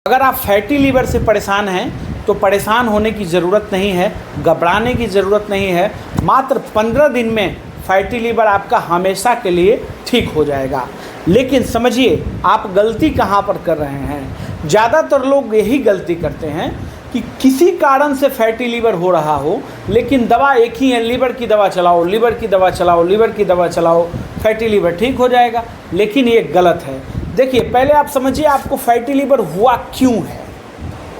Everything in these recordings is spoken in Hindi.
अगर आप फैटी लीवर से परेशान हैं तो परेशान होने की ज़रूरत नहीं है, घबराने की ज़रूरत नहीं है। मात्र 15 दिन में फैटी लीवर आपका हमेशा के लिए ठीक हो जाएगा। लेकिन समझिए आप गलती कहाँ पर कर रहे हैं। ज़्यादातर लोग यही गलती करते हैं कि किसी कारण से फैटी लीवर हो रहा हो, लेकिन दवा एक ही है, लीवर की दवा चलाओ, लीवर की दवा चलाओ, लीवर की दवा चलाओ, फैटी लीवर ठीक हो जाएगा। लेकिन ये गलत है। देखिए, पहले आप समझिए आपको फैटी लीवर हुआ क्यों है,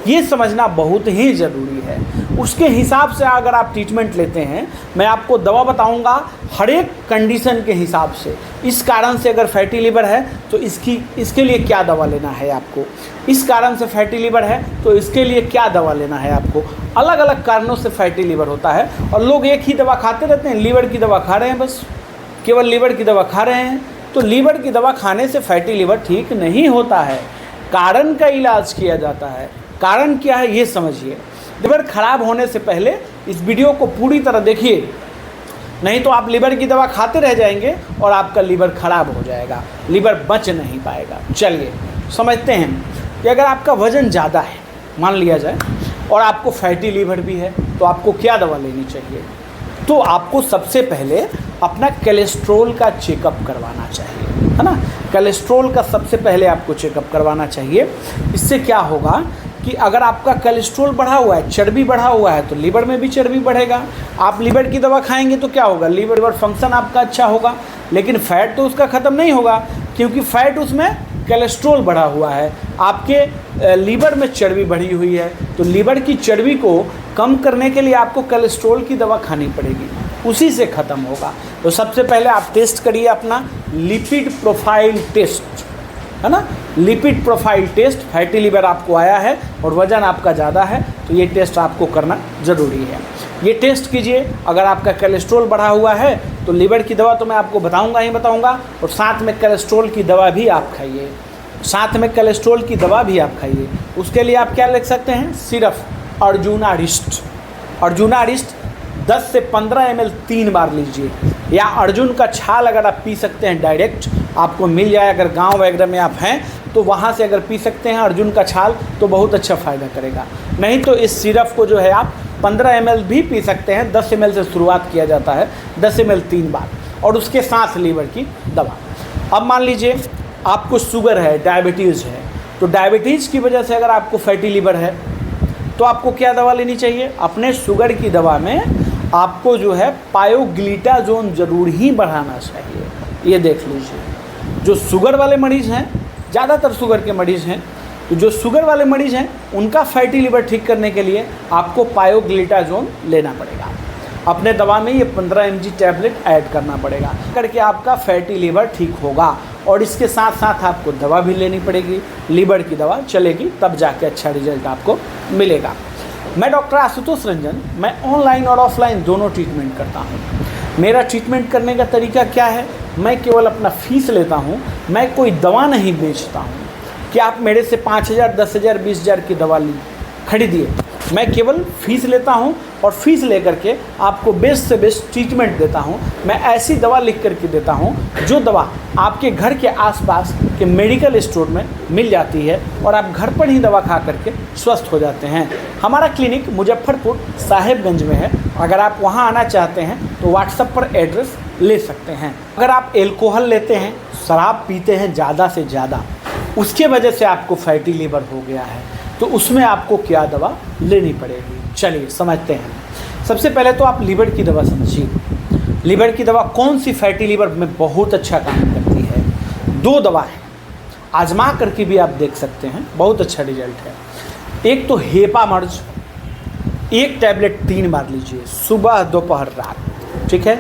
ये समझना बहुत ही ज़रूरी है। उसके हिसाब से अगर आप ट्रीटमेंट लेते हैं, मैं आपको दवा बताऊंगा हर एक कंडीशन के हिसाब से। इस कारण से अगर फैटी लीवर है तो इसके लिए क्या दवा लेना है आपको, इस कारण से फैटी लीवर है तो इसके लिए क्या दवा लेना है आपको। अलग अलग कारणों से फैटी लीवर होता है और लोग एक ही दवा खाते रहते हैं, लीवर की दवा खा रहे हैं, बस केवल लीवर की दवा खा रहे हैं। तो लीवर की दवा खाने से फैटी लीवर ठीक नहीं होता है, कारण का इलाज किया जाता है। कारण क्या है ये समझिए। लीवर खराब होने से पहले इस वीडियो को पूरी तरह देखिए, नहीं तो आप लीवर की दवा खाते रह जाएंगे और आपका लीवर खराब हो जाएगा, लीवर बच नहीं पाएगा। चलिए समझते हैं कि अगर आपका वज़न ज़्यादा है मान लिया जाए और आपको फैटी लीवर भी है तो आपको क्या दवा लेनी चाहिए। तो आपको सबसे पहले अपना कोलेस्ट्रॉल का चेकअप करवाना चाहिए, है ना। कोलेस्ट्रॉल का सबसे पहले आपको चेकअप करवाना चाहिए। इससे क्या होगा कि अगर आपका कोलेस्ट्रॉल बढ़ा हुआ है, चर्बी बढ़ा हुआ है, तो लीवर में भी चर्बी बढ़ेगा। आप लीवर की दवा खाएंगे तो क्या होगा, लीवर फंक्शन आपका अच्छा होगा, लेकिन फैट तो उसका ख़त्म नहीं होगा, क्योंकि फैट उसमें कोलेस्ट्रॉल बढ़ा हुआ है। आपके लीवर में चर्बी बढ़ी हुई है, तो लीवर की चर्बी को कम करने के लिए आपको कोलेस्ट्रॉल की दवा खानी पड़ेगी, उसी से ख़त्म होगा। तो सबसे पहले आप टेस्ट करिए अपना लिपिड प्रोफाइल टेस्ट, है ना। Lipid profile test, fatty liver आपको आया है और वज़न आपका ज़्यादा है तो ये टेस्ट आपको करना ज़रूरी है। ये टेस्ट कीजिए। अगर आपका कोलेस्ट्रॉल बढ़ा हुआ है तो लीवर की दवा तो मैं आपको बताऊंगा ही बताऊंगा, और साथ में कोलेस्ट्रॉल की दवा भी आप खाइए, साथ में कोलेस्ट्रॉल की दवा भी आप खाइए। उसके लिए आप क्या लिख सकते हैं, सिर्फ अर्जुनारिस्ट। अर्जुनारिस्ट 10 से 15 ml 3 बार लीजिए, या अर्जुन का छाल अगर आप पी सकते हैं डायरेक्ट आपको मिल जाए, अगर गांव वगैरह में आप हैं तो वहाँ से अगर पी सकते हैं अर्जुन का छाल तो बहुत अच्छा फ़ायदा करेगा। नहीं तो इस सिरप को जो है आप 15 ml भी पी सकते हैं, 10 ml से शुरुआत किया जाता है, 10 ml 3 बार, और उसके साथ लीवर की दवा। अब मान लीजिए आपको शुगर है, डायबिटीज़ है, तो डायबिटीज़ की वजह से अगर आपको फैटी लीवर है तो आपको क्या दवा लेनी चाहिए। अपने शुगर की दवा में आपको जो है पायोग्लिटाजोन ज़रूर ही बढ़ाना चाहिए। ये देख लीजिए, जो शुगर वाले मरीज़ हैं, ज़्यादातर शुगर के मरीज़ हैं, तो जो शुगर वाले मरीज़ हैं उनका फैटी लीवर ठीक करने के लिए आपको पायोग्लिटाजोन लेना पड़ेगा। अपने दवा में ये 15 mg टैबलेट ऐड करना पड़ेगा, करके आपका फैटी लीवर ठीक होगा। और इसके साथ साथ आपको दवा भी लेनी पड़ेगी, लीवर की दवा चलेगी, तब जाके अच्छा रिजल्ट आपको मिलेगा। मैं डॉक्टर आशुतोष रंजन, मैं ऑनलाइन और ऑफलाइन दोनों ट्रीटमेंट करता हूँ। मेरा ट्रीटमेंट करने का तरीका क्या है, मैं केवल अपना फीस लेता हूँ, मैं कोई दवा नहीं बेचता हूँ कि आप मेरे से 5,000, 10,000, 20,000 की दवा खरीदिए। मैं केवल फ़ीस लेता हूं और फीस लेकर के आपको बेस्ट से बेस्ट ट्रीटमेंट देता हूं। मैं ऐसी दवा लिख करके देता हूं जो दवा आपके घर के आसपास के मेडिकल स्टोर में मिल जाती है और आप घर पर ही दवा खा करके स्वस्थ हो जाते हैं। हमारा क्लिनिक मुजफ्फरपुर साहेबगंज में है। अगर आप वहां आना चाहते हैं तो व्हाट्सएप पर एड्रेस ले सकते हैं। अगर आप एल्कोहल लेते हैं, शराब पीते हैं ज़्यादा से ज़्यादा, उसके वजह से आपको फैटी लीवर हो गया है, तो उसमें आपको क्या दवा लेनी पड़ेगी, चलिए समझते हैं। सबसे पहले तो आप लीवर की दवा समझिए। लीवर की दवा कौन सी फैटी लीवर में बहुत अच्छा काम करती है। 2 दवा है, आजमा करके भी आप देख सकते हैं, बहुत अच्छा रिजल्ट है। एक तो हेपामर्ज, 1 टैबलेट 3 बार लीजिए, सुबह दोपहर रात, ठीक है।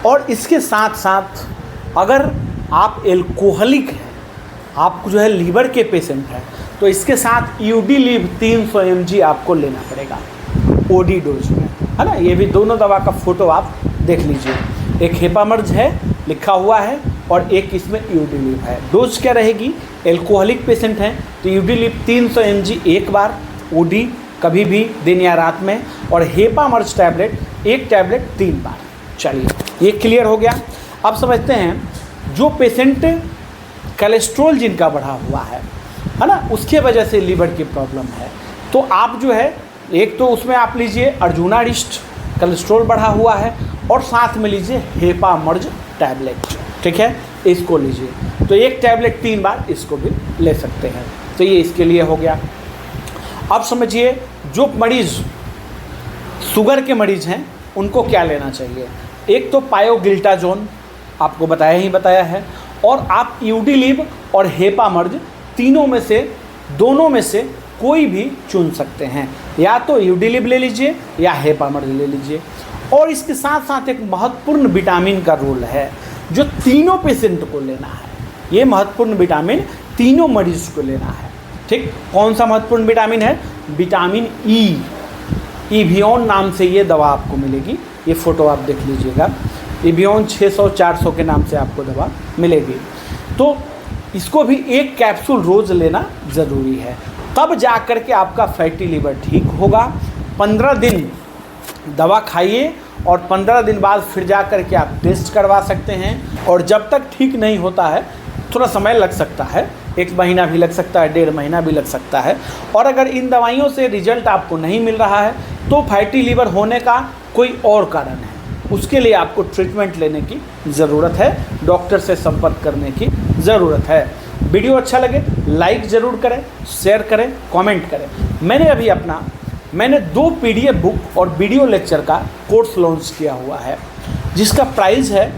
और इसके साथ साथ अगर आप एल्कोहलिक हैं, आप जो है लीवर के पेशेंट हैं, तो इसके साथ यूडी-लिव 300 mg आपको लेना पड़ेगा ओडी डोज में, है ना। ये भी दोनों दवा का फ़ोटो आप देख लीजिए, एक हेपामर्ज है लिखा हुआ है और एक इसमें यूडी-लिव है। डोज क्या रहेगी, एल्कोहलिक पेशेंट हैं तो यूडी-लिव 300 mg 1 बार, ओडी कभी भी दिन या रात में, और हेपामर्ज टैबलेट 1 टैबलेट 3 बार। चलिए ये क्लियर हो गया। अब समझते हैं जो पेशेंट कोलेस्ट्रॉल जिनका बढ़ा हुआ है है ना, उसके वजह से लीवर की प्रॉब्लम है। तो आप जो है एक तो उसमें आप लीजिए अर्जुनारिस्ट, कोलेस्ट्रॉल बढ़ा हुआ है, और साथ में लीजिए हेपामर्ज टैबलेट, ठीक है, इसको लीजिए। तो एक टैबलेट 3 बार इसको भी ले सकते हैं। तो ये इसके लिए हो गया। अब समझिए जो मरीज़ शुगर के मरीज़ हैं उनको क्या लेना चाहिए। एक तो पायोगिल्टाजोन आपको बताया है, और आप यूडिलिब और हेपामर्ज तीनों में से, दोनों में से कोई भी चुन सकते हैं, या तो यूडिलिब ले लीजिए या हेपामर्ज ले लीजिए। और इसके साथ साथ एक महत्वपूर्ण विटामिन का रोल है जो तीनों पेशेंट को लेना है। ये महत्वपूर्ण विटामिन तीनों मरीज को लेना है, ठीक। कौन सा महत्वपूर्ण विटामिन है? विटामिन ई, इवियोन नाम से ये दवा आपको मिलेगी। ये फ़ोटो आप देख लीजिएगा, इवियोन 600-400 के नाम से आपको दवा मिलेगी। तो इसको भी एक कैप्सूल रोज़ लेना ज़रूरी है, तब जा कर के आपका फैटी लीवर ठीक होगा। 15 दिन दवा खाइए और 15 दिन बाद फिर जा कर के आप टेस्ट करवा सकते हैं। और जब तक ठीक नहीं होता है, थोड़ा समय लग सकता है, 1 महीना भी लग सकता है, 1.5 महीना भी लग सकता है। और अगर इन दवाइयों से रिजल्ट आपको नहीं मिल रहा है तो फैटी लीवर होने का कोई और कारण है, उसके लिए आपको ट्रीटमेंट लेने की ज़रूरत है, डॉक्टर से संपर्क करने की ज़रूरत है। वीडियो अच्छा लगे लाइक ज़रूर करें, शेयर करें, कमेंट करें। मैंने 2 PDF बुक और वीडियो लेक्चर का कोर्स लॉन्च किया हुआ है, जिसका प्राइस है,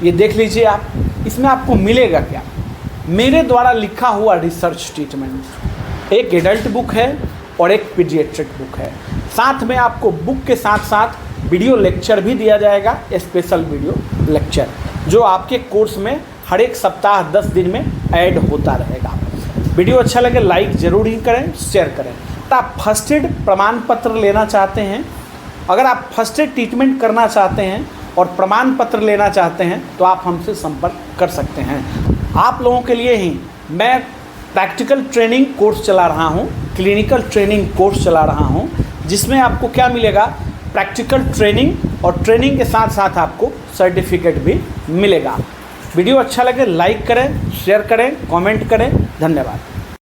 ये देख लीजिए आप। इसमें आपको मिलेगा क्या? मेरे द्वारा लिखा हुआ रिसर्च ट्रीटमेंट, एक एडल्ट बुक है और एक पीडियाट्रिक बुक है। साथ में आपको बुक के साथ साथ वीडियो लेक्चर भी दिया जाएगा, स्पेशल वीडियो लेक्चर, जो आपके कोर्स में हर एक सप्ताह 10 दिन में ऐड होता रहेगा। वीडियो अच्छा लगे लाइक ज़रूर ही करें, शेयर करें। तो आप फर्स्ट एड प्रमाण पत्र लेना चाहते हैं, अगर आप फर्स्ट एड ट्रीटमेंट करना चाहते हैं और प्रमाण पत्र लेना चाहते हैं तो आप हमसे संपर्क कर सकते हैं। आप लोगों के लिए ही मैं प्रैक्टिकल ट्रेनिंग कोर्स चला रहा हूँ, क्लिनिकल ट्रेनिंग कोर्स चला रहा हूँ, जिसमें आपको क्या मिलेगा? प्रैक्टिकल ट्रेनिंग, और ट्रेनिंग के साथ साथ आपको सर्टिफिकेट भी मिलेगा। वीडियो अच्छा लगे लाइक करें, शेयर करें, कमेंट करें। धन्यवाद।